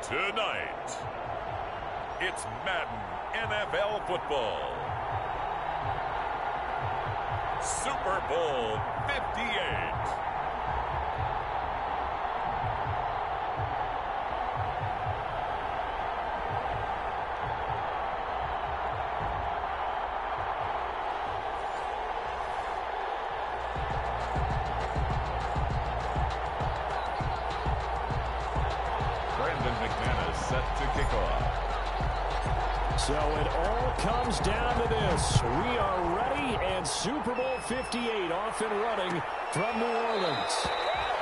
Tonight, it's Madden NFL football. Super Bowl 58. So it all comes down to this. We are ready, and Super Bowl 58 off and running from New Orleans.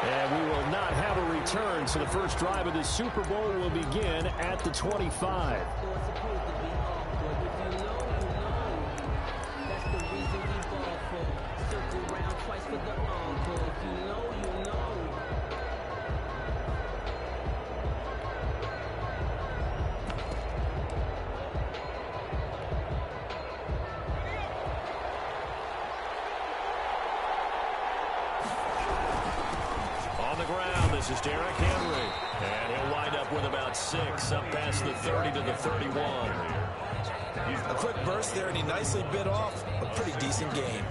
And we will not have a return, so the first drive of the Super Bowl will begin at the 25. This is Derrick Henry, and he'll wind up with about 6 up past the 30 to the 31. A quick burst there, and he nicely bit off a pretty decent game.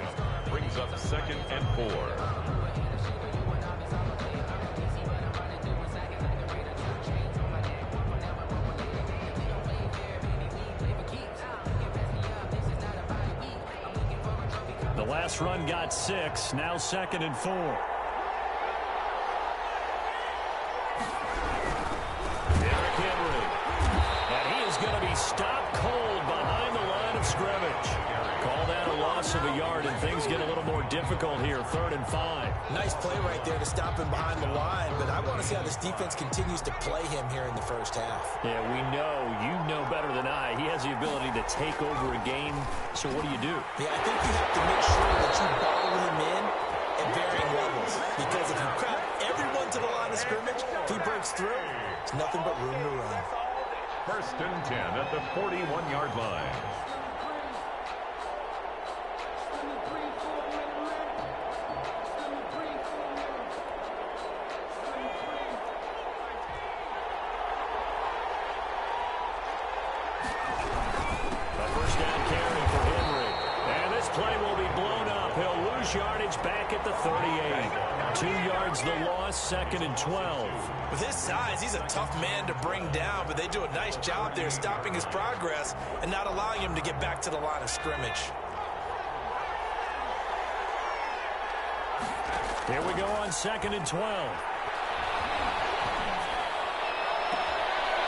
Brings up 2nd and 4. The last run got 6, now 2nd and 4. Stopped cold behind the line of scrimmage. Call that a loss of a yard, and things get a little more difficult here. 3rd and 5. Nice play right there to stop him behind the line, but I want to see how this defense continues to play him here in the first half. Yeah, we know. You know better than I. He has the ability to take over a game, so what do you do? Yeah, I think you have to make sure that you bottle him in at varying levels, because if you crowd everyone to the line of scrimmage, if he breaks through, it's nothing but room to run. 1st and 10 at the 41-yard line. A first down carry for Henry. And this play will be blown up. He'll lose yardage back at the 38. 2 yards the loss, 2nd and 12. With his size, he's a tough man to bring down, but they do a nice job there stopping his progress and not allowing him to get back to the line of scrimmage. Here we go on 2nd and 12.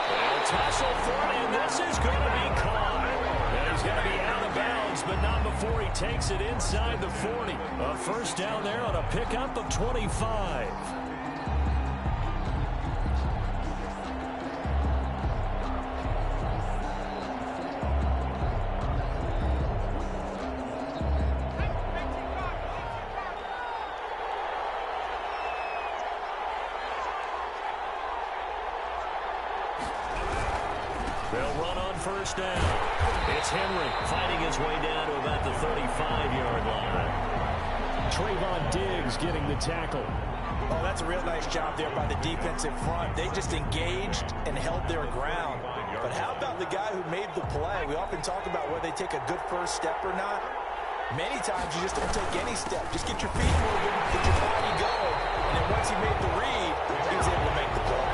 They'll tussle for it, and this is going to be caught. And he's going to be out of bounds, but not before he takes it inside the 40. A first down there on a pickup of 25. They'll run on first down. It's Henry fighting his way down to about the 35-yard line. Trayvon Diggs getting the tackle. Oh, that's a real nice job there by the defensive front. They just engaged and held their ground. But how about the guy who made the play? We often talk about whether they take a good first step or not. Many times you just don't take any step. Just get your feet moving, get your body going. And then once he made the read, he was able to make the play.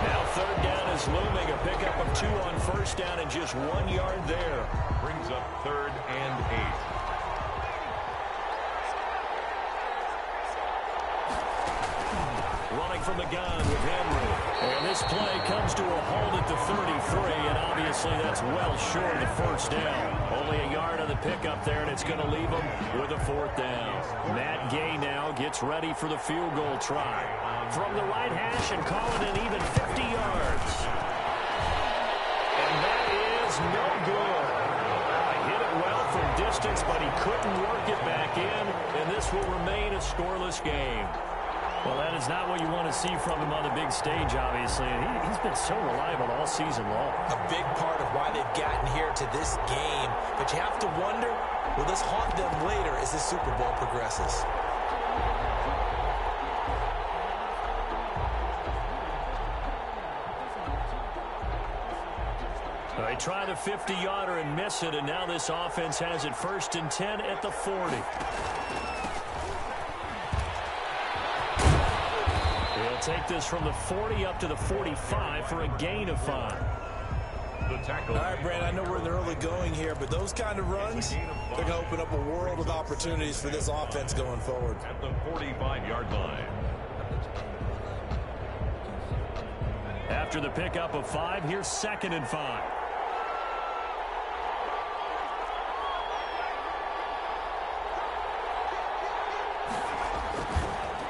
Now 3rd down is looming. A pickup of 2 on first down and just 1 yard there. Brings up 3rd and 8. Running from the gun with Henry. And this play comes to a halt at the 33, and obviously that's well short of the first down. Only a yard of the pickup there, and it's going to leave him with a 4th down. Matt Gay now gets ready for the field goal try. From the right hash and call it an even 50 yards. And that is no good. Hit it well from distance, but he couldn't work it back in, and this will remain a scoreless game. Well, that is not what you want to see from him on the big stage, obviously. And he's been so reliable all season long. A big part of why they've gotten here to this game. But you have to wonder, will this haunt them later as the Super Bowl progresses? They try the 50-yarder and miss it, and now this offense has it 1st and 10 at the 40. He'll take this from the 40 up to the 45 for a gain of 5. The tackle. All right, Brand, I know we're in the early going here, but those kind of runs, they're going to open up a world of opportunities for this offense going forward. At the 45-yard line. After the pickup of 5, here's 2nd and 5.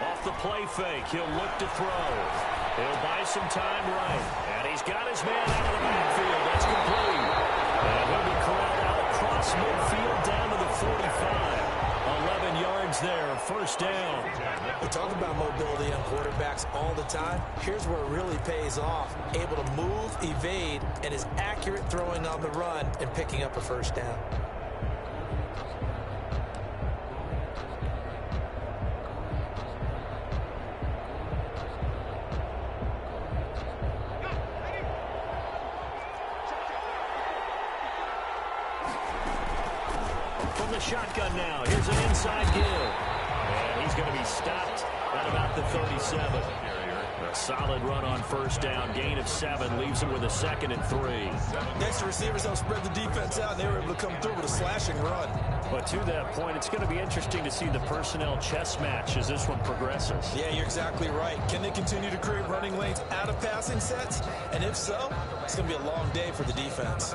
Off the play fake, he'll look to throw. He'll buy some time right. And he's got his man out of the backfield. That's complete. And he'll be corralled out across midfield down to the 45. 11 yards there, 1st down. We talk about mobility on quarterbacks all the time. Here's where it really pays off. Able to move, evade, and is accurate throwing on the run and picking up a 1st down. From the shotgun now, here's an inside give. And he's going to be stopped at about the 37. A solid run on 1st down. Gain of 7 leaves him with a 2nd and 3. Next, the receivers don't spread the defense out, and they were able to come through with a slashing run. But to that point, it's going to be interesting to see the personnel chess match as this one progresses. Yeah, you're exactly right. Can they continue to create running lanes out of passing sets? And if so, it's going to be a long day for the defense.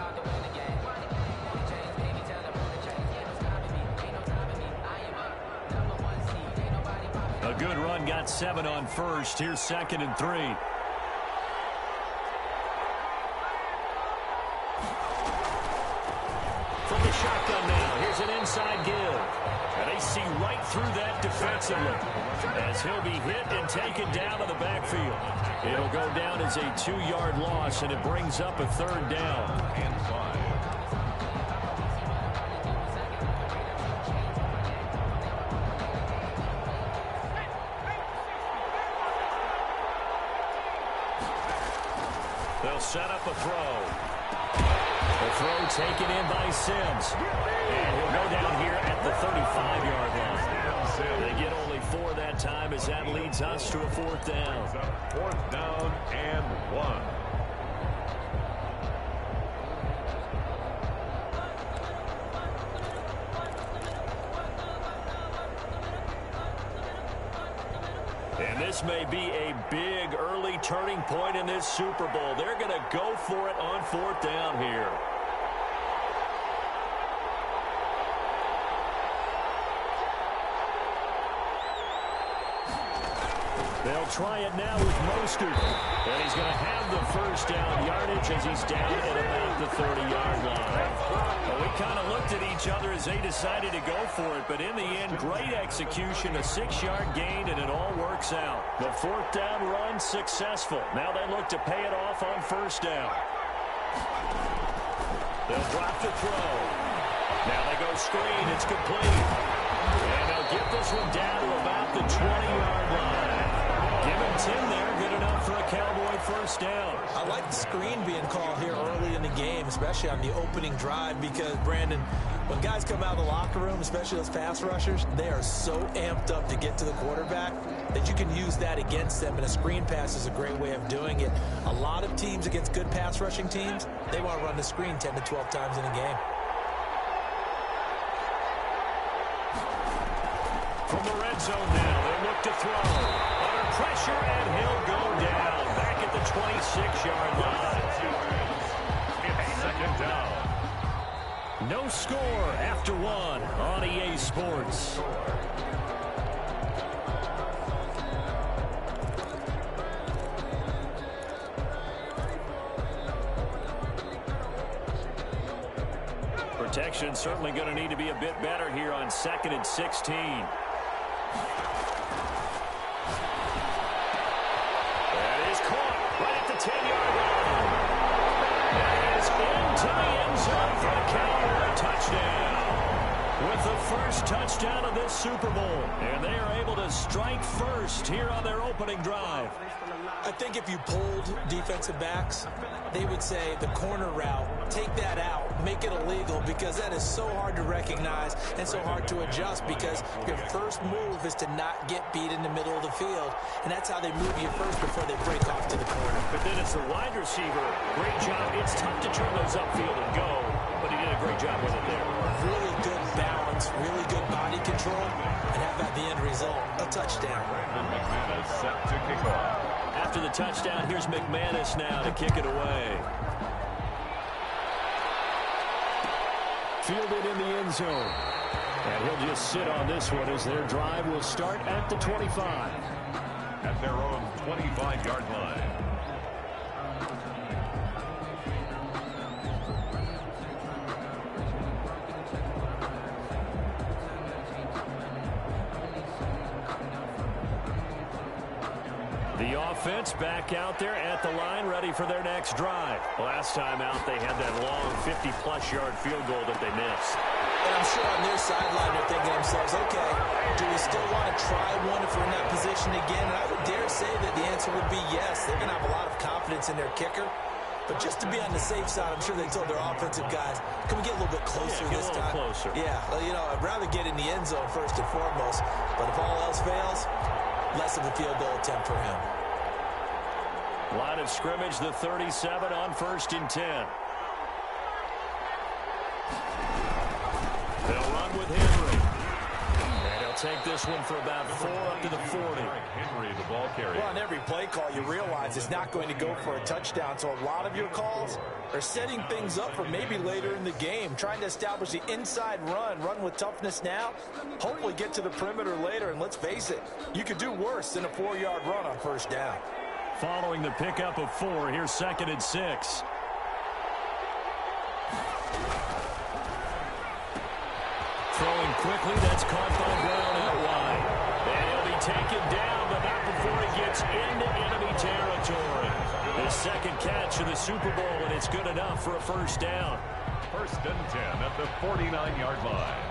A good run, got 7 on 1st. Here's 2nd and 3. From the shotgun now, here's an inside give. And they see right through that defensively as he'll be hit and taken down to the backfield. It'll go down as a 2-yard loss, and it brings up a 3rd down. And 5. They'll set up a throw. The throw taken in by Sims. And he'll go down here at the 35-yard line. They get only 4 that time as that leads us to a 4th down. 4th down and 1. And this may be a big early turning point in this Super Bowl. They're going to go for it on 4th down here. They'll try it now with Mostert. And he's going to have the 1st down yardage as he's down at about the 30-yard line. Well, we kind of looked at each other as they decided to go for it, but in the end, great execution, a 6-yard gain, and it all works out. The 4th down run successful. Now they look to pay it off on 1st down. They'll drop the throw. Now they go screen. It's complete. And they'll get this one down to about the 20-yard line. Give him 10 there. Good enough for a Cowboy 1st down. I like the screen being called here early in the game, especially on the opening drive, because, Brandon, when guys come out of the locker room, especially those pass rushers, they are so amped up to get to the quarterback that you can use that against them, and a screen pass is a great way of doing it. A lot of teams against good pass rushing teams, they want to run the screen 10 to 12 times in a game. From the red zone now, they look to throw. Under pressure, and he'll go down. Back at the 26-yard line. It's 2nd down. No score after 1 on EA Sports. Protection certainly going to need to be a bit better here on 2nd and 16. That is caught right at the 10-yard line. That is into the end zone for a Cowboy touchdown. with the first touchdown of this Super Bowl. And they are able to strike first here on their opening drive. I think if you polled defensive backs, they would say the corner route, take that out, make it illegal, because that is so hard to recognize and so hard to adjust, because your first move is to not get beat in the middle of the field, and that's how they move you first before they break off to the corner. But then it's the wide receiver. Great job. It's tough to turn those upfield and go, but he did a great job with it there. Really good balance, really good body control, and how about the end result? A touchdown. McManus set to kick off. After the touchdown, here's McManus now to kick it away. Fielded in the end zone. And he'll just sit on this one as their drive will start at the 25. At their own 25-yard line. The offense back out there at the line, ready for their next drive. Last time out, they had that long 50-plus yard field goal that they missed. And I'm sure on their sideline they're thinking to themselves, okay, do we still want to try one if we're in that position again? And I would dare say that the answer would be yes. They're going to have a lot of confidence in their kicker. But just to be on the safe side, I'm sure they told their offensive guys, can we get a little bit closer this time? Closer. Yeah, well, you know, I'd rather get in the end zone first and foremost. But if all else fails, less of a field goal attempt for him. Line of scrimmage, the 37 on 1st and 10. They'll run with Henry. And he'll take this one for about 4 up to the 40. Henry, the ball carrier. Well, on every play call, you realize it's not going to go for a touchdown. So a lot of your calls are setting things up for maybe later in the game, trying to establish the inside run with toughness now, hopefully get to the perimeter later. And let's face it, you could do worse than a 4-yard run on 1st down. Following the pickup of 4, here's 2nd and 6. Throwing quickly, that's caught by Brown out wide. And he'll be taken down, but not before he gets into enemy territory. His 2nd catch of the Super Bowl, and it's good enough for a 1st down. 1st and 10 at the 49-yard line.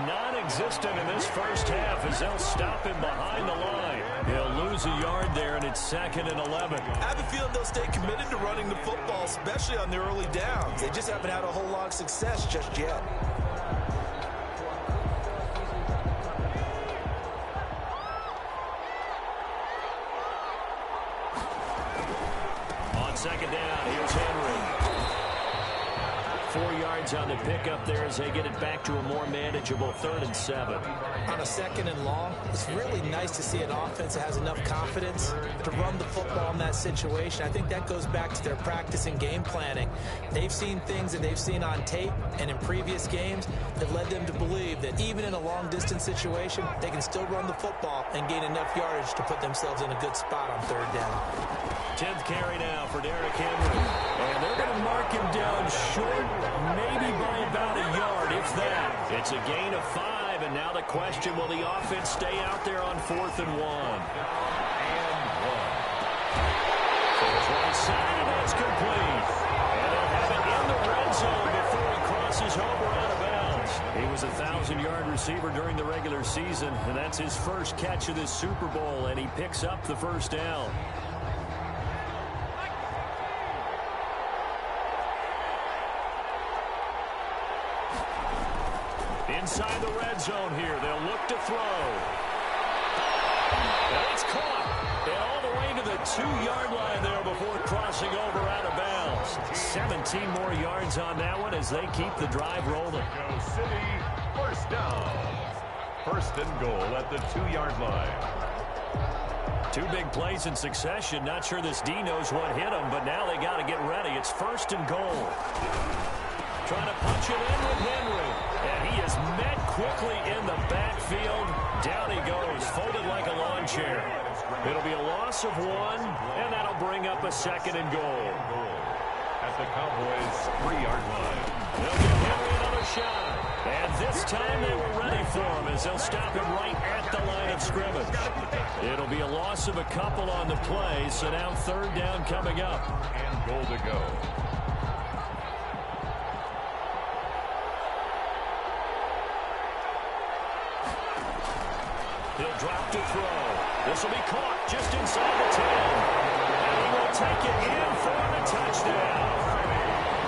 Non-existent in this 1st half as they'll stop him behind the line. He'll lose a yard there, and it's 2nd and 11. I have a feeling they'll stay committed to running the football, especially on their early downs. They just haven't had a whole lot of success just yet. On 2nd down, here's Henry. 4 yards on the pickup there as they get it back to a more manageable 3rd and 7. On a 2nd and long, it's really nice to see an offense that has enough confidence to run the football in that situation. I think that goes back to their practice and game planning. They've seen things that they've seen on tape and in previous games that led them to believe that even in a long-distance situation, they can still run the football and gain enough yardage to put themselves in a good spot on 3rd down. 10th carry now for Derrick Henry. And they're going to mark him down short, maybe by about a yard, if that. It's a gain of 5, and now the question, will the offense stay out there on 4th and 1? Goes right side, and that's complete. And they'll have it in the red zone before he crosses over out of bounds. He was a 1,000-yard receiver during the regular season, and that's his 1st catch of this Super Bowl, and he picks up the 1st down. Inside the red zone here, they'll look to throw. And it's caught. And all the way to the 2-yard line there before crossing over out of bounds. 17 more yards on that one as they keep the drive rolling. Go City, 1st down. 1st and goal at the 2-yard line. 2 big plays in succession. Not sure this D knows what hit him, but now they got to get ready. It's 1st and goal. Trying to punch it in with Henry. And he is met quickly in the backfield. Down he goes, folded like a lawn chair. It'll be a loss of 1, and that'll bring up a 2nd and goal. Cowboys' 3-yard line. They'll give Henry another shot. And this time they were ready for him as they'll stop him right at the line of scrimmage. It'll be a loss of a couple on the play, so now 3rd down coming up. And goal to go. He'll drop to throw. This will be caught just inside the 10. And he will take it in for the touchdown.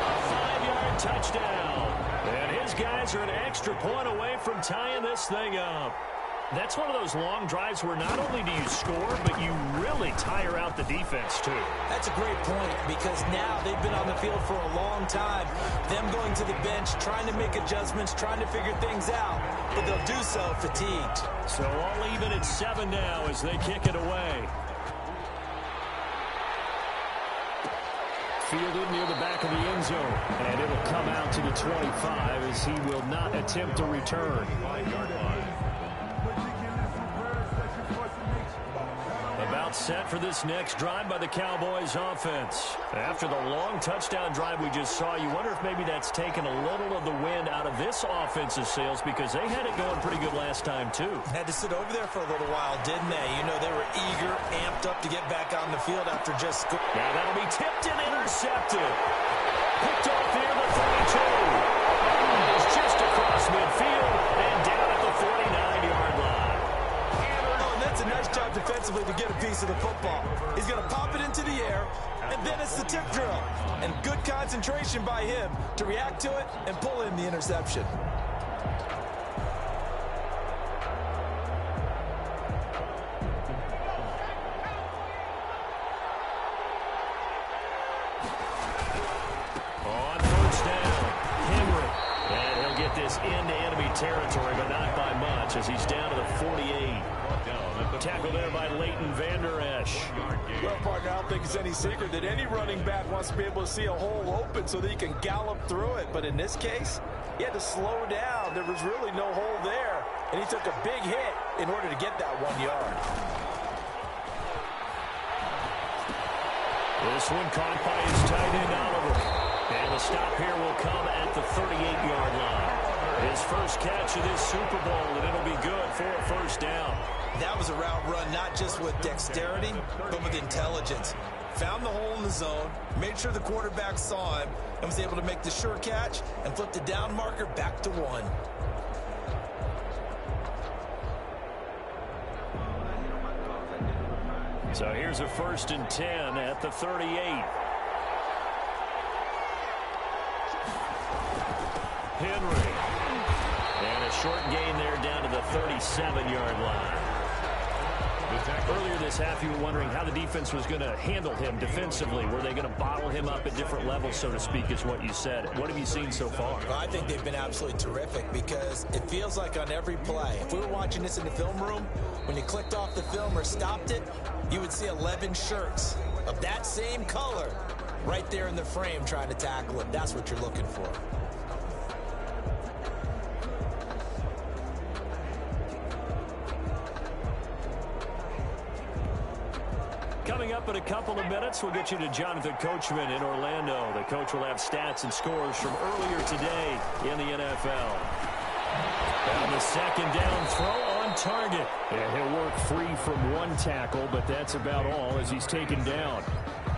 A 5-yard touchdown. And his guys are an extra point away from tying this thing up. That's one of those long drives where not only do you score, but you really tire out the defense, too. That's a great point because now they've been on the field for a long time. Them going to the bench, trying to make adjustments, trying to figure things out, but they'll do so fatigued. So all even at 7 now as they kick it away. Fielded near the back of the end zone. And it'll come out to the 25 as he will not attempt to return. 5-yard line. About set for this next drive by the Cowboys offense. After the long touchdown drive we just saw, you wonder if maybe that's taken a little of the wind out of this offense's sails because they had it going pretty good last time too. Had to sit over there for a little while, didn't they? You know, they were eager, amped up to get back on the field after just scoring. Now that'll be tipped and intercepted. Picked off near the 32. It's just across midfield and down at the 49-yard line. That's a nice job defensively to get a piece of the football. He's going to pop it into the air, and then it's the tip drill. And good concentration by him to react to it and pull in the interception. On 1st down, Henry. And he'll get this into enemy territory, but not by much as he's down to the 48. Tackled there by Leighton Vander Esch. Well, partner, I don't think it's any secret that any running back wants to be able to see a hole open so that he can gallop through it. But in this case, he had to slow down. There was really no hole there, and he took a big hit in order to get that 1 yard. This one caught by his tight end, Oliver. And the stop here will come at the 38-yard line. His first catch of this Super Bowl, and it'll be good for a 1st down. That was a route run not just with dexterity, but with intelligence. Found the hole in the zone, made sure the quarterback saw him, and was able to make the sure catch and flip the down marker back to 1. So here's a 1st and 10 at the 38. Henry. And a short gain there down to the 37-yard line. Earlier this half, you were wondering how the defense was going to handle him defensively. Were they going to bottle him up at different levels, so to speak, is what you said. What have you seen so far? Well, I think they've been absolutely terrific because it feels like on every play, if we were watching this in the film room, when you clicked off the film or stopped it, you would see 11 shirts of that same color right there in the frame trying to tackle him. That's what you're looking for. Coming up in a couple of minutes, we'll get you to Jonathan Coachman in Orlando. The coach will have stats and scores from earlier today in the NFL. And the 2nd down throw on target. And he'll work free from 1 tackle, but that's about all as he's taken down.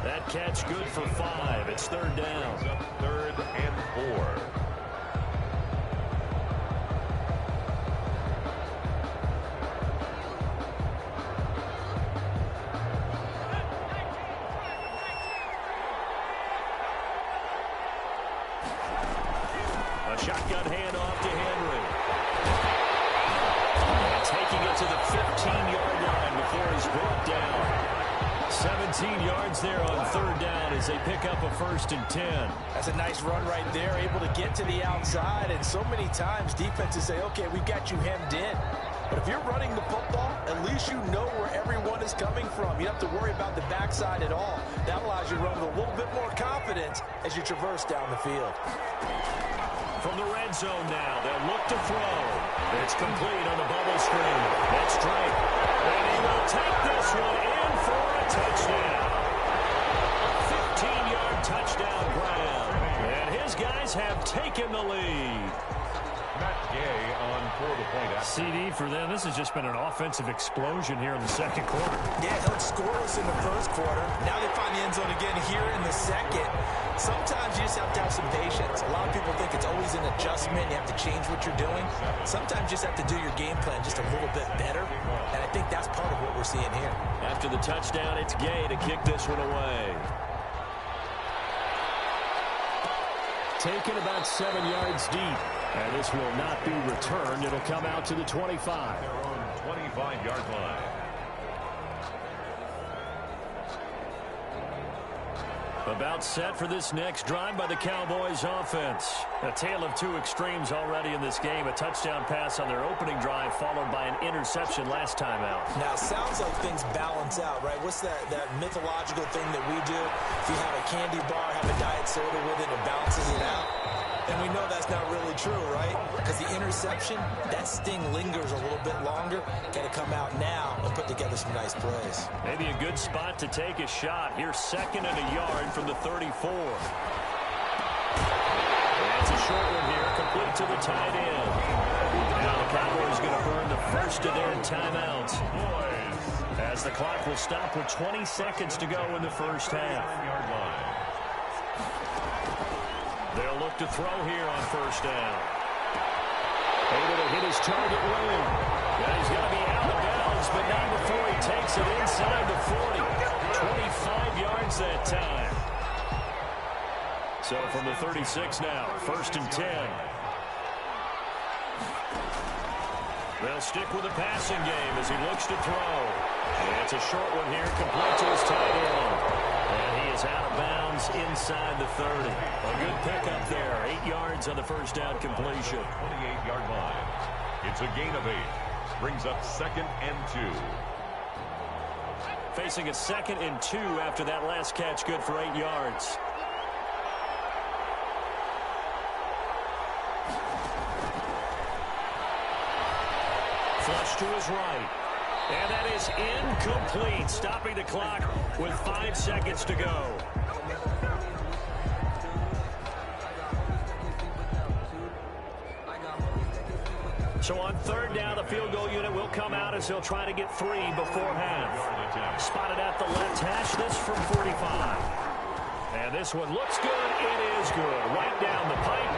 That catch good for 5. It's 3rd down. 3rd and 4. Shotgun handoff to Henry. And taking it to the 15-yard line before he's brought down. 17 yards there on 3rd down as they pick up a 1st and 10. That's a nice run right there, able to get to the outside. And so many times defenses say, okay, we've got you hemmed in. But if you're running the football, at least you know where everyone is coming from. You don't have to worry about the backside at all. That allows you to run with a little bit more confidence as you traverse down the field. From the red zone now, they'll look to throw. It's complete on the bubble screen. That's straight. And he will take this one in for a touchdown. 15-yard touchdown grab. have taken the lead. Matt Gay on for the point after. CD for them. This has just been an offensive explosion here in the second quarter. Yeah, held scoreless in the first quarter. Now they find the end zone again here in the second. Sometimes you just have to have some patience. A lot of people think it's always an adjustment. You have to change what you're doing. Sometimes you just have to do your game plan just a little bit better. And I think that's part of what we're seeing here. After the touchdown, it's Gay to kick this one away. Taken about 7 yards deep. And this will not be returned. It'll come out to the 25. Their own 25-yard line. About set for this next drive by the Cowboys offense. A tale of two extremes already in this game. A touchdown pass on their opening drive followed by an interception last time out. Now, it sounds like things balance out, right? What's that mythological thing that we do? If you have a candy bar, have a diet soda with it, it balances it out. And we know that's not really true, right? Because the interception, that sting lingers a little bit longer. Got to come out now and put together some nice plays. Maybe a good spot to take a shot. Here's 2nd and a yard from the 34. That's a short one here, complete to the tight end. Now the Cowboys going to burn the first of their timeouts. As the clock will stop with 20 seconds to go in the first half. They'll look to throw here on first down. Able to hit his target well. Yeah, he's going to be out of bounds, but not before he takes it inside the 40. 25 yards that time. So from the 36 now, 1st and 10. They'll stick with the passing game as he looks to throw. And it's a short one here, complete to his tight end. And he is out of bounds inside the 30. A good pickup there. 8 yards on the first down completion. 28-yard line. It's a gain of 8. Brings up 2nd and 2. Facing a 2nd and 2 after that last catch, good for 8 yards. Flush to his right. And that is incomplete, stopping the clock with 5 seconds to go. So on 3rd down, the field goal unit will come out as they'll try to get 3 before half. Spotted at the left hash, this from 45. And this one looks good. It is good. Right down the pipe.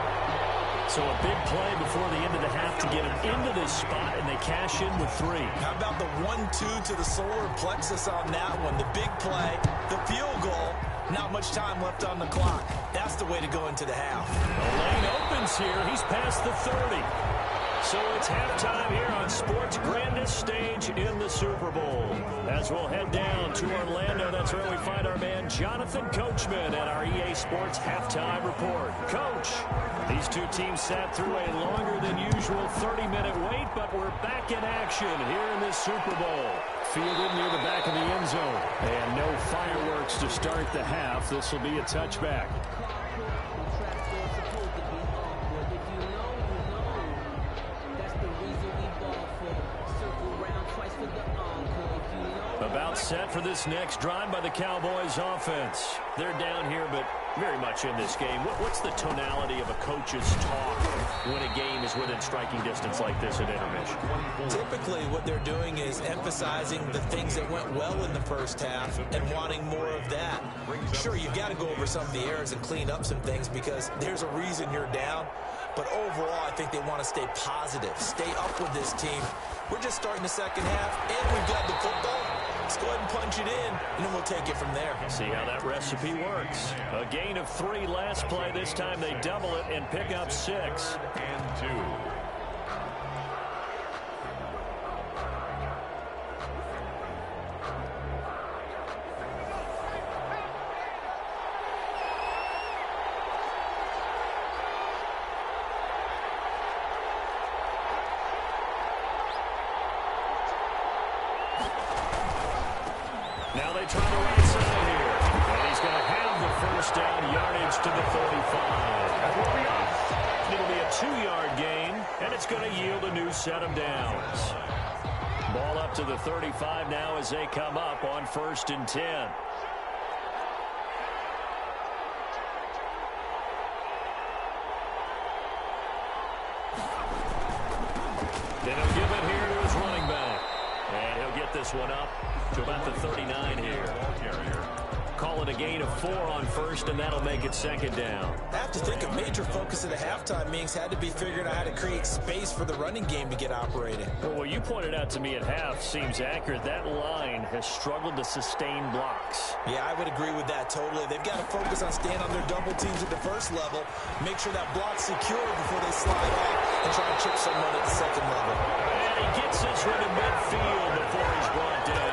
So a big play before the end of the half to get him into this spot, and they cash in with 3. How about the 1-2 to the solar plexus on that one? The big play, the field goal, not much time left on the clock. That's the way to go into the half. The lane opens here. He's past the 30. So it's halftime here on sports' grandest stage in the Super Bowl. As we'll head down to Orlando, that's where we find our man Jonathan Coachman at our EA Sports Halftime Report. Coach, these two teams sat through a longer than usual 30-minute wait, but we're back in action here in this Super Bowl. Fielded near the back of the end zone. And no fireworks to start the half. This will be a touchback. About set for this next drive by the Cowboys offense. They're down here, but very much in this game. What's the tonality of a coach's talk when a game is within striking distance like this at intermission? Typically, what they're doing is emphasizing the things that went well in the first half and wanting more of that. Sure, you've got to go over some of the errors and clean up some things because there's a reason you're down. But overall, I think they want to stay positive, stay up with this team. We're just starting the second half, and we've got the football. Let's go ahead and punch it in, and then we'll take it from there. See how that recipe works. A gain of 3 last play. This time they double it and pick up 6. And 2. Now they try the right side here. And he's going to have the first down, yardage to the 35. It'll be a 2-yard gain, and it's going to yield a new set of downs. Ball up to the 35 now as they come up on 1st and 10. Then he'll give it here to his running back. And he'll get this one up to about the 39 here. Call it a gain of 4 on first, and that'll make it second down. I have to think a major focus of the halftime meetings had to be figuring out how to create space for the running game to get operating. Well, what you pointed out to me at half seems accurate. That line has struggled to sustain blocks. Yeah, I would agree with that totally. They've got to focus on staying on their double teams at the first level, make sure that block's secure before they slide off and try and chip someone at the second level. And he gets this one to midfield before he's brought down.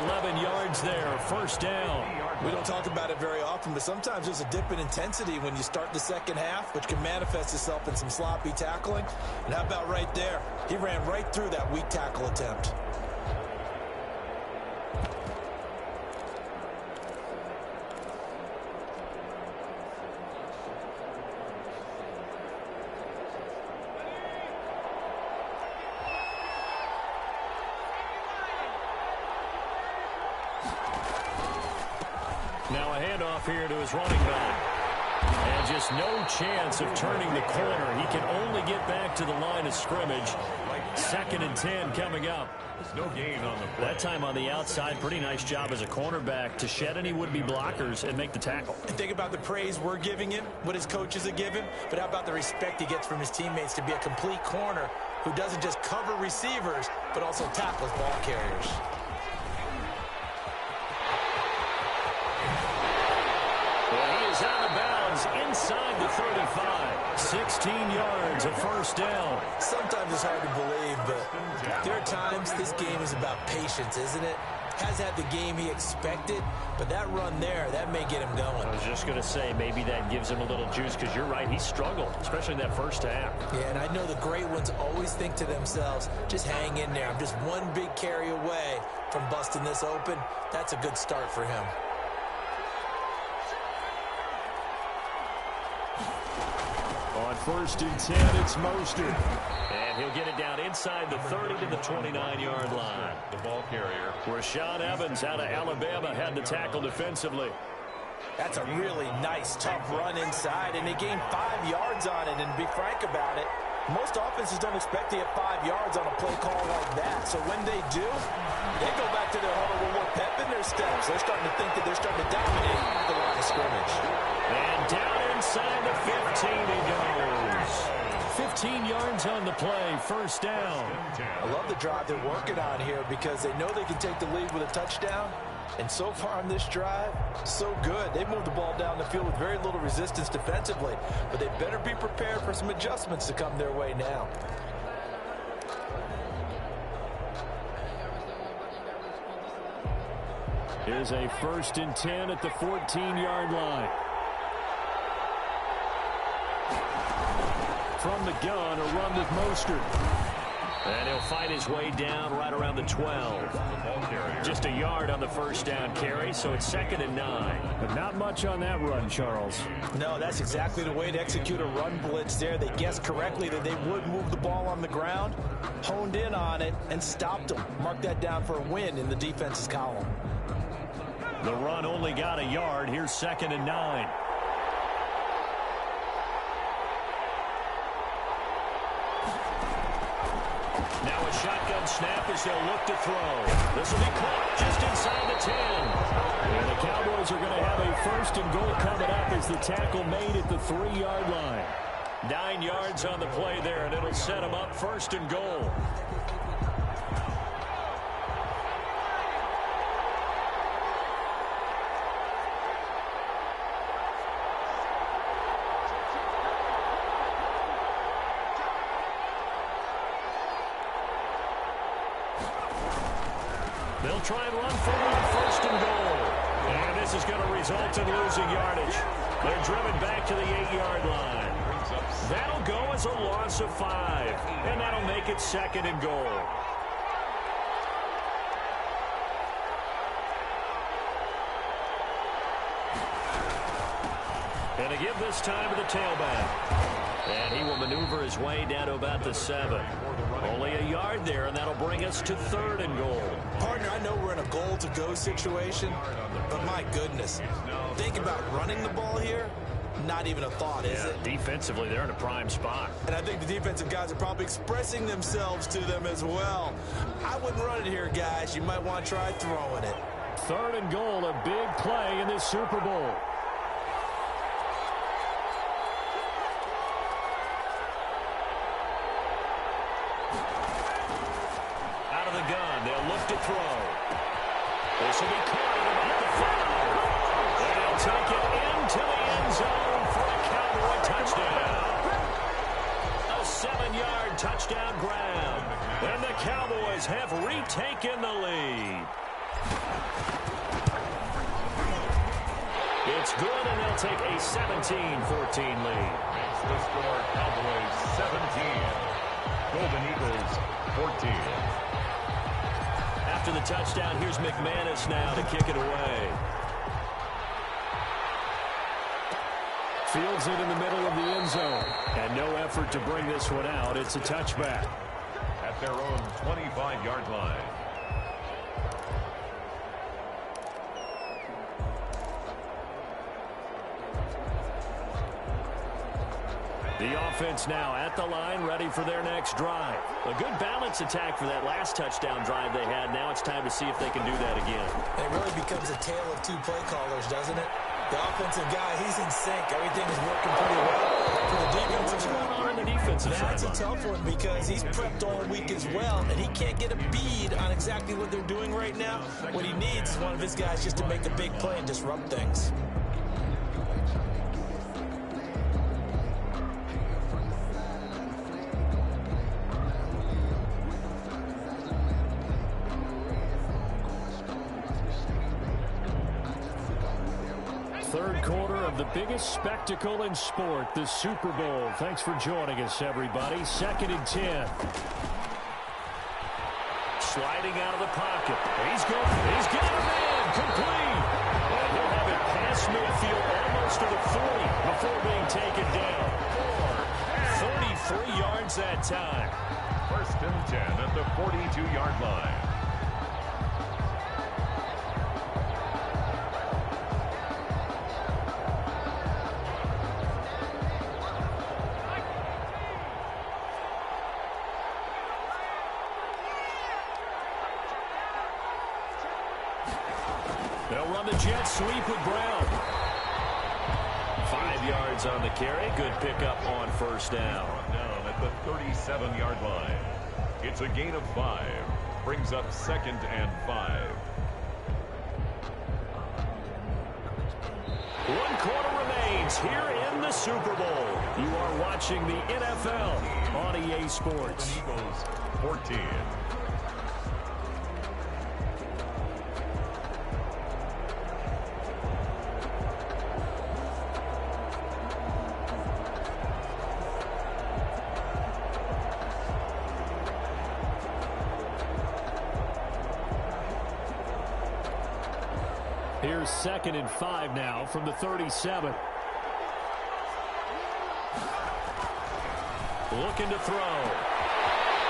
11 yards there, first down. We don't talk about it very often, but sometimes there's a dip in intensity when you start the second half, which can manifest itself in some sloppy tackling. And how about right there? He ran right through that weak tackle attempt. Now a handoff here to his running back. And just no chance of turning the corner. He can only get back to the line of scrimmage. 2nd and 10 coming up. No gain on the play. That time on the outside, pretty nice job as a cornerback to shed any would-be blockers and make the tackle. And think about the praise we're giving him, what his coaches are giving, but how about the respect he gets from his teammates to be a complete corner who doesn't just cover receivers, but also tackles ball carriers. Out of bounds inside the 35. 16 yards, a first down. Sometimes it's hard to believe, but there are times this game is about patience, isn't it? Has had the game he expected, but that run there, that may get him going. I was just going to say, maybe that gives him a little juice, because you're right, he struggled, especially in that first half. Yeah, and I know the great ones always think to themselves, just hang in there. I'm just one big carry away from busting this open. That's a good start for him. On 1st and 10, it's Mostert. And he'll get it down inside the 30 to the 29-yard line. The ball carrier. Rashaan Evans out of Alabama had the tackle defensively. That's a really nice, tough run inside, and they gained 5 yards on it. And to be frank about it, most offenses don't expect to get 5 yards on a play call like that. So when they do, they go back to their huddle with more pep in their steps. They're starting to think that they're starting to dominate the line of scrimmage. And down inside the 15 he goes. 15 yards on the play, first down. I love the drive they're working on here because they know they can take the lead with a touchdown. And so far on this drive, so good. They moved the ball down the field with very little resistance defensively. But they better be prepared for some adjustments to come their way now. Here's a 1st and 10 at the 14-yard line. From the gun, a run with Mostert. And he'll fight his way down right around the 12. Just a yard on the first down carry, so it's 2nd and 9. But not much on that run, Charles. No, that's exactly the way to execute a run blitz there. They guessed correctly that they would move the ball on the ground, honed in on it, and stopped them. Mark that down for a win in the defense's column. The run only got a yard. Here's 2nd and 9. Now a shotgun snap as they'll look to throw. This will be caught just inside the 10. And the Cowboys are going to have a 1st and goal coming up as the tackle made at the 3-yard line. 9 yards on the play there, and it'll set them up 1st and goal. They'll try and run for one, 1st and goal. And this is going to result in losing yardage. They're driven back to the 8-yard line. That'll go as a loss of 5. And that'll make it 2nd and goal. And to give this time to the tailback. And he will maneuver his way down to about the 7. Only a yard there, and that'll bring us to 3rd and goal. Partner, I know we're in a goal-to-go situation, but my goodness, think about running the ball here. not even a thought, is it? Defensively, they're in a prime spot. And I think the defensive guys are probably expressing themselves to them as well. I wouldn't run it here, guys. You might want to try throwing it. 3rd and goal, a big play in this Super Bowl. Out of the gun, they'll look to throw. This will be caught at about the 5. And he'll take it into the end zone for a Cowboy touchdown. A 7-yard touchdown grab. And the Cowboys have retaken the lead. It's good, and they'll take a 17-14 lead. Makes the score Cowboys 17. Golden Eagles 14. After the touchdown, here's McManus now to kick it away. Fields it in the middle of the end zone. And no effort to bring this one out. It's a touchback. At their own 25-yard line. The offense now at the line, ready for their next drive. A good balance attack for that last touchdown drive they had. Now it's time to see if they can do that again. It really becomes a tale of 2 play callers, doesn't it? The offensive guy, he's in sync. Everything is working pretty well. For the defensive What's going on the defensive side? That's a tough one because he's prepped all week as well, and he can't get a bead on exactly what they're doing right now. What he needs is one of his guys just to make a big play and disrupt things. Third quarter of the biggest spectacle in sport, the Super Bowl. Thanks for joining us, everybody. 2nd and 10. Sliding out of the pocket. He's going. He's got a man. Complete. And he'll have it past midfield almost to the 40 before being taken down. 33 yards that time. 1st and 10 at the 42-yard line. They'll run the jet sweep with Brown. 5 yards on the carry. Good pickup on 1st down. Down at the 37-yard line. It's a gain of 5. Brings up 2nd and 5. 1 quarter remains here in the Super Bowl. You are watching the NFL on EA Sports. Eagles 14. Here's 2nd and 5 now from the 37. Looking to throw.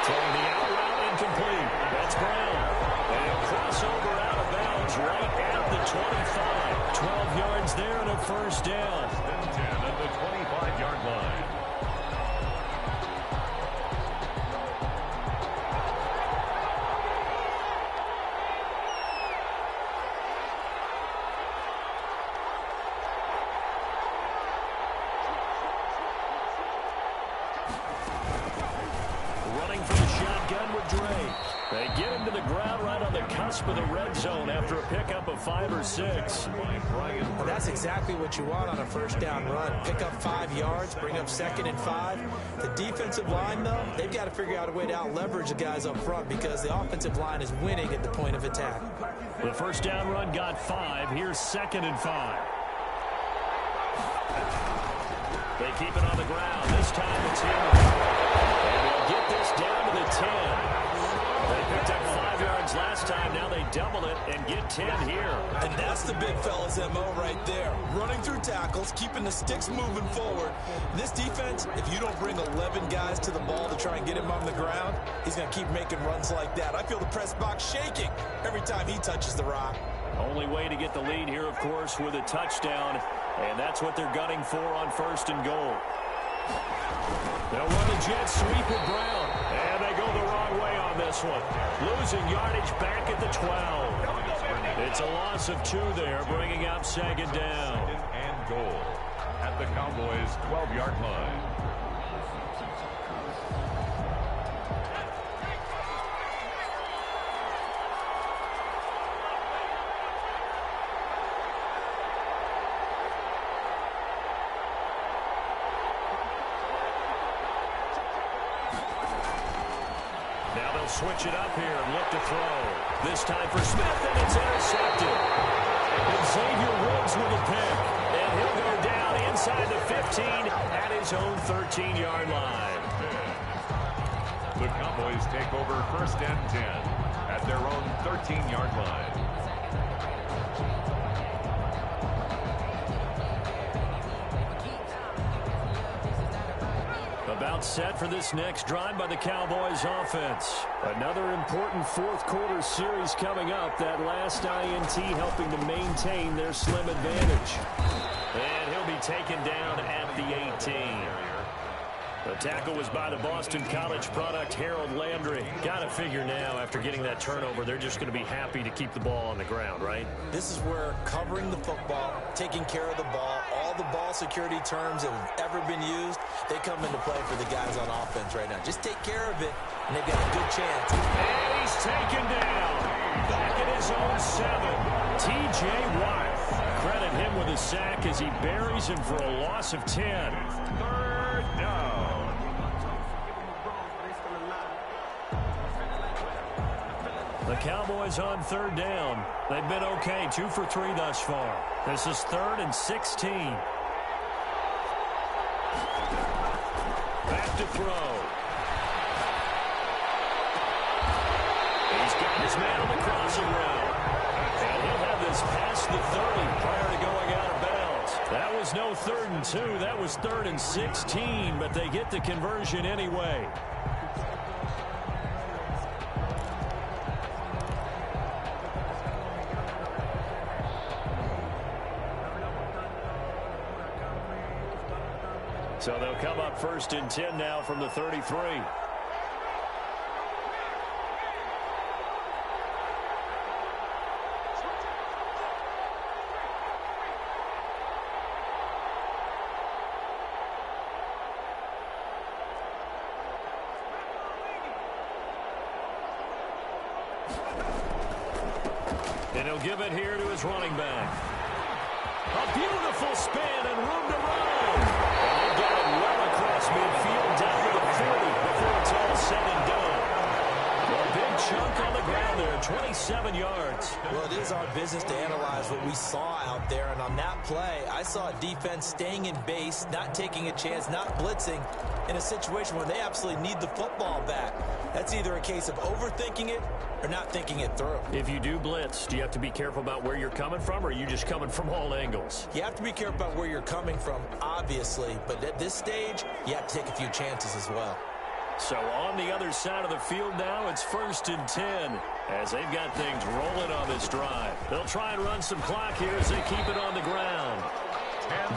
Throwing the out route incomplete. That's Brown. And he'll cross over out of bounds right at the 25. 12 yards there and a 1st down. 10 at the 25-yard line. They get him to the ground right on the cusp of the red zone after a pickup of 5 or 6. Well, that's exactly what you want on a 1st down run. Pick up 5 yards, bring up 2nd and 5. The defensive line, though, they've got to figure out a way to out-leverage the guys up front because the offensive line is winning at the point of attack. The 1st down run got 5. Here's 2nd and 5. They keep it on the ground. This time it's him. And they'll get this down to the 10. They picked up 5 yards last time. Now they double it and get 10 here. And that's the big fella's MO right there. Running through tackles, keeping the sticks moving forward. This defense, if you don't bring 11 guys to the ball to try and get him on the ground, he's going to keep making runs like that. I feel the press box shaking every time he touches the rock. Only way to get the lead here, of course, with a touchdown. And that's what they're gunning for on 1st and goal. They'll run the jet sweep with Brown. And they go the wrong way on this one. Losing yardage back at the 12. It's a loss of 2 there, bringing up 2nd down. And goal at the Cowboys' 12-yard line. Now they'll switch it up here and look to throw. This time for Smith, and it's intercepted. And Xavier Woods with a pick. And he'll go down inside the 15 at his own 13-yard line. The Cowboys take over 1st and 10 at their own 13-yard line. About set for this next drive by the Cowboys offense. Another important 4th quarter series coming up. That last INT helping to maintain their slim advantage. And he'll be taken down at the 18. The tackle was by the Boston College product, Harold Landry. Got to figure now, after getting that turnover, they're just going to be happy to keep the ball on the ground, right? This is where covering the football, taking care of the ball, all the ball security terms that have ever been used, they come into play for the guys on offense right now. Just take care of it, and they've got a good chance. And he's taken down. Back at his own 7. T.J. Watt. Credit him with a sack as he buries him for a loss of 10. 3rd down. The Cowboys on 3rd down. They've been okay, 2 for 3 thus far. This is 3rd and 16. Back to throw. He's got his man on the crossing route. And he'll have this past the 30 prior to going out of bounds. That was no 3rd and 2. That was 3rd and 16, but they get the conversion anyway. So they'll come up 1st and 10 now from the 33. And he'll give it here to his running back. A beautiful spin and room to run. And they get it well across midfield down to the 40 before it's all said and done. A big chunk on the ground there, 27 yards. Well, it is our business to analyze what we saw out there, and on that play, I saw a defense staying in base, not taking a chance, not blitzing, in a situation where they absolutely need the football back. That's either a case of overthinking it or not thinking it through. If you do blitz, do you have to be careful about where you're coming from, or are you just coming from all angles? You have to be careful about where you're coming from, obviously, but at this stage, you have to take a few chances as well. So on the other side of the field now, it's 1st and 10 as they've got things rolling on this drive. They'll try and run some clock here as they keep it on the ground.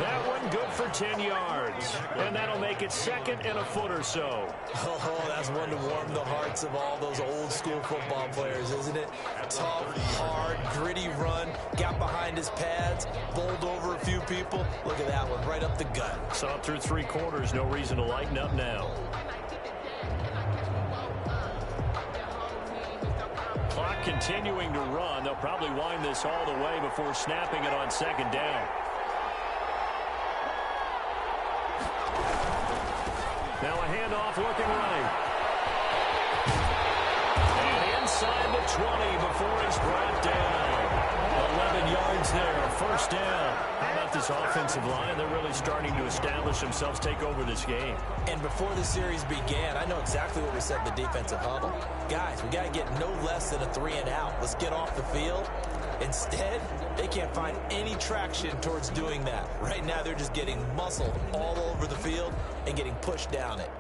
That one good for 10 yards. And that'll make it 2nd and a foot or so. Oh, that's one to warm the hearts of all those old school football players, isn't it? Tough, hard, gritty run, got behind his pads, bowled over a few people. Look at that one, right up the gut. So up through 3 quarters, no reason to lighten up now. Clock continuing to run. They'll probably wind this all the way before snapping it on 2nd down. Now a handoff looking right. And inside the 20 before he's brought down. 11 yards there, 1st down. How about this offensive line? They're really starting to establish themselves, take over this game. And before the series began, I know exactly what we said in the defensive huddle. Guys, we got to get no less than a 3 and out. Let's get off the field. Instead, they can't find any traction towards doing that. Right now, they're just getting muscled all over the field and getting pushed down it.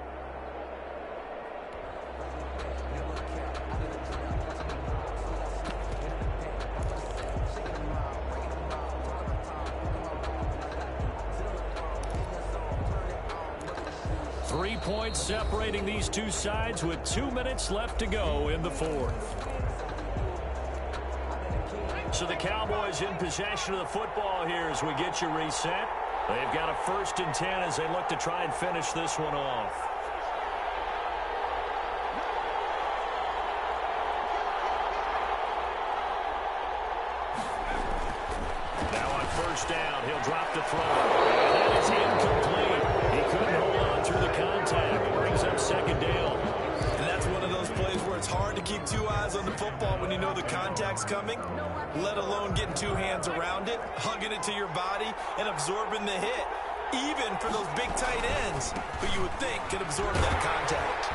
3 points separating these two sides with 2 minutes left to go in the fourth. So the Cowboys in possession of the football here as we get you reset. They've got a 1st and 10 as they look to try and finish this one off. Now on 1st down, he'll drop the throw. And that is incomplete. He couldn't hold on through the contact. It brings up 2nd down. And that's one of those plays where it's hard to keep 2 eyes on the football when you know the contact's coming, let alone getting 2 hands around it, hugging it to your body, and absorbing the hit. Even for those big tight ends who you would think could absorb that contact.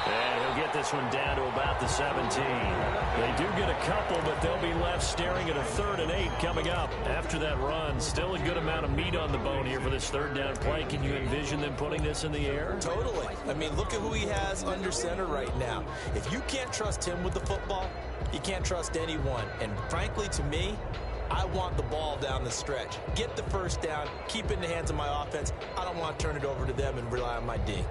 And he'll get this one down to about the 17. They do get a couple, but they'll be left staring at a 3rd and 8 coming up after that run. Still a good amount of meat on the bone here for this 3rd down play. Can you envision them putting this in the air? Totally. I mean, look at who he has under center right now. If you can't trust him with the football, you can't trust anyone. And frankly, to me, I want the ball down the stretch. Get the 1st down, keep it in the hands of my offense. I don't want to turn it over to them and rely on my D.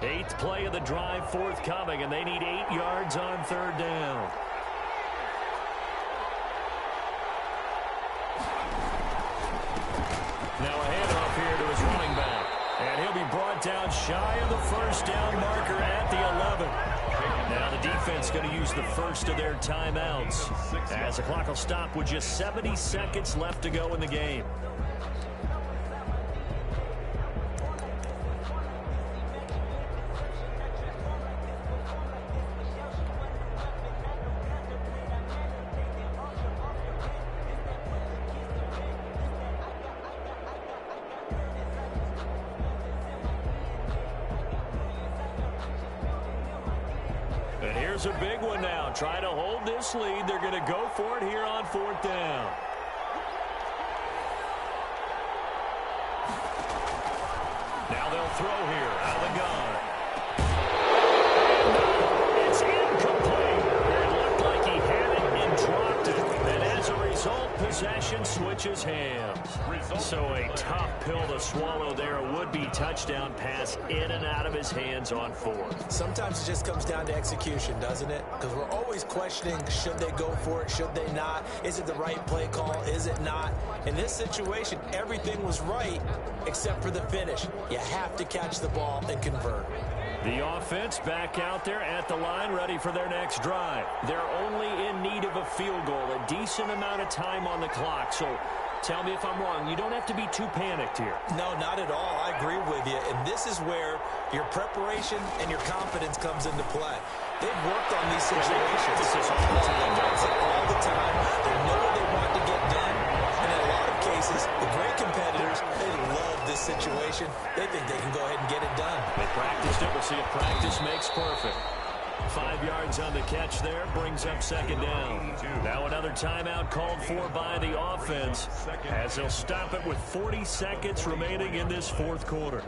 8th play of the drive forthcoming, and they need 8 yards on 3rd down. Now a handoff here to his running back. And he'll be brought down shy of the 1st down marker at the 11. Now the defense going to use the 1st of their timeouts as the clock will stop with just 70 seconds left to go in the game. And here's a big one now. Trying to hold this lead. They're going to go for it here on 4th down. Now they'll throw here out of the gun. It's incomplete. It looked like he had it and dropped it. And as a result, possession switches hands. So a tough pill to swallow there. A would-be touchdown pass in and out of his hands on 4th. Sometimes it just comes down to execution, doesn't it? Because we're always questioning, should they go for it, should they not? Is it the right play call, is it not? In this situation, everything was right except for the finish. You have to catch the ball and convert. The offense back out there at the line, ready for their next drive. They're only in need of a field goal, a decent amount of time on the clock. So tell me if I'm wrong. You don't have to be too panicked here. No, not at all. I agree with you. And this is where your preparation and your confidence comes into play. They've worked on these situations. They practice it all the time. They know what they want to get done. And in a lot of cases, the great competitors, they love this situation. They think they can go ahead and get it done. They practiced it. We'll see if practice makes perfect. 5 yards on the catch there, brings up 2nd down. Now another timeout called for by the offense as they'll stop it with 40 seconds remaining in this 4th quarter.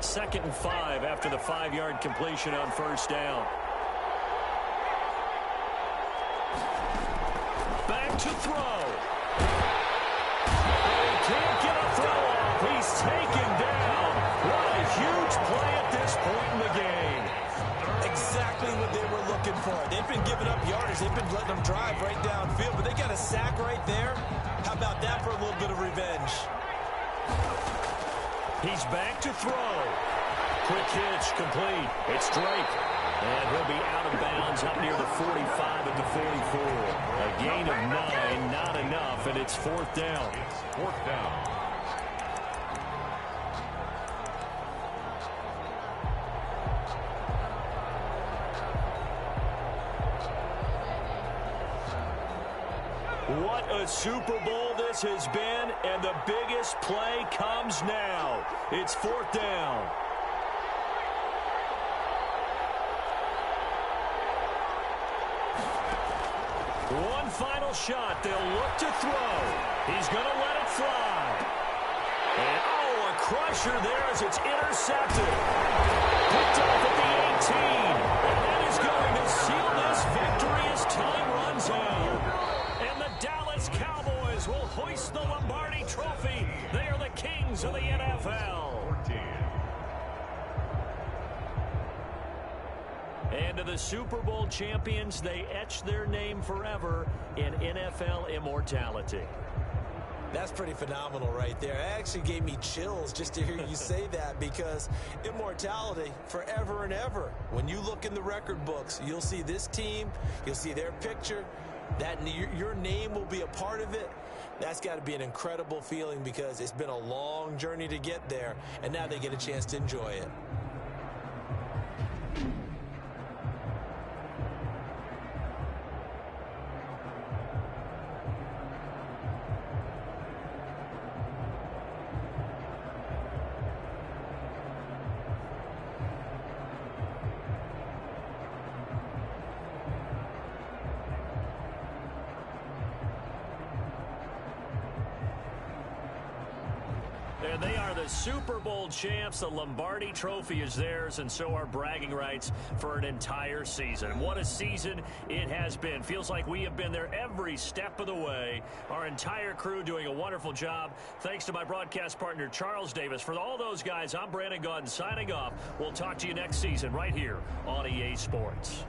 Second and 5 after the 5-yard completion on 1st down. Back to throw. He can't get a throw off. He's taken down. What a huge play at this point in the game. Exactly what they were looking for. They've been giving up yardage. They've been letting them drive right downfield, but they got a sack right there. How about that for a little bit of revenge? He's back to throw. Quick hitch, complete. It's Drake. And he'll be out of bounds up near the 45 at the 44. A gain of 9, not enough, and it's 4th down. It's 4th down. What a Super Bowl this has been, and the biggest play comes now. It's 4th down. One final shot. They'll look to throw. He's going to let it fly. And, oh, a crusher there as it's intercepted. Picked up at the 18. And that is going to seal this victory as time runs Super Bowl champions. They etch their name forever in NFL immortality. That's pretty phenomenal right there. It actually gave me chills just to hear you say that, because immortality forever and ever. When you look in the record books, you'll see this team, you'll see their picture, that your name will be a part of it. That's got to be an incredible feeling, because it's been a long journey to get there, and now they get a chance to enjoy it. And they are the Super Bowl champs. The Lombardi Trophy is theirs, and so are bragging rights for an entire season. And what a season it has been. Feels like we have been there every step of the way. Our entire crew doing a wonderful job. Thanks to my broadcast partner, Charles Davis. For all those guys, I'm Brandon Gaudin signing off. We'll talk to you next season right here on EA Sports.